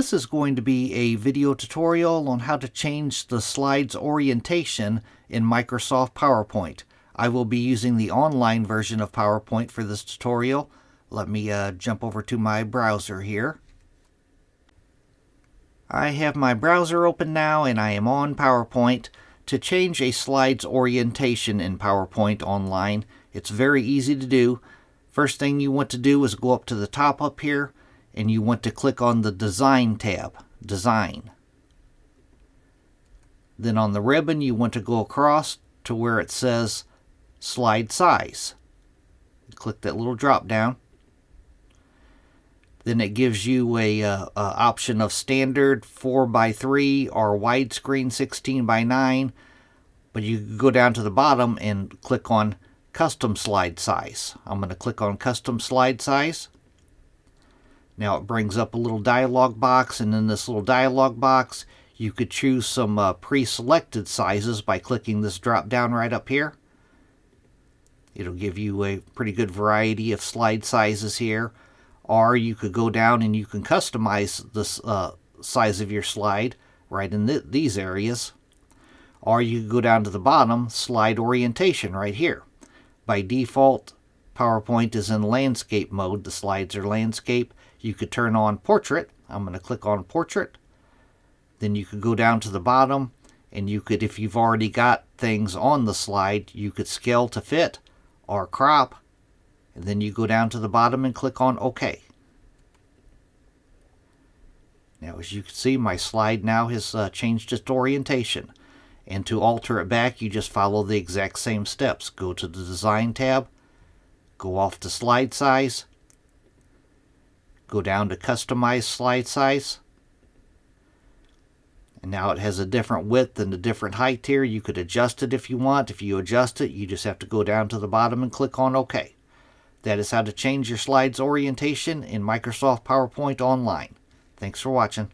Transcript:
This is going to be a video tutorial on how to change the slides orientation in Microsoft PowerPoint. I will be using the online version of PowerPoint for this tutorial. Let me jump over to my browser here. I have my browser open now and I am on PowerPoint. To change a slide's orientation in PowerPoint online, it's very easy to do. First thing you want to do is go up to the top up here and you want to click on the Design tab, Design. Then on the ribbon you want to go across to where it says Slide Size. Click that little drop down. Then it gives you a option of standard 4:3 or widescreen 16:9. But you can go down to the bottom and click on Custom Slide Size. I'm going to click on Custom Slide Size. Now it brings up a little dialog box, and in this little dialog box you could choose some pre-selected sizes by clicking this drop down right up here. It'll give you a pretty good variety of slide sizes here. Or you could go down and you can customize the size of your slide right in these areas. Or you can go down to the bottom, Slide Orientation right here. By default, PowerPoint is in landscape mode. The slides are landscape. You could turn on Portrait. I'm going to click on Portrait. Then you could go down to the bottom and you could, if you've already got things on the slide, you could scale to fit or crop. And then you go down to the bottom and click on OK. Now as you can see, my slide now has changed its orientation. And to alter it back, you just follow the exact same steps. Go to the Design tab, go off to Slide Size, go down to Customize Slide Size. And now it has a different width and a different height here. You could adjust it if you want. If you adjust it, you just have to go down to the bottom and click on OK. That is how to change your slides orientation in Microsoft PowerPoint Online. Thanks for watching.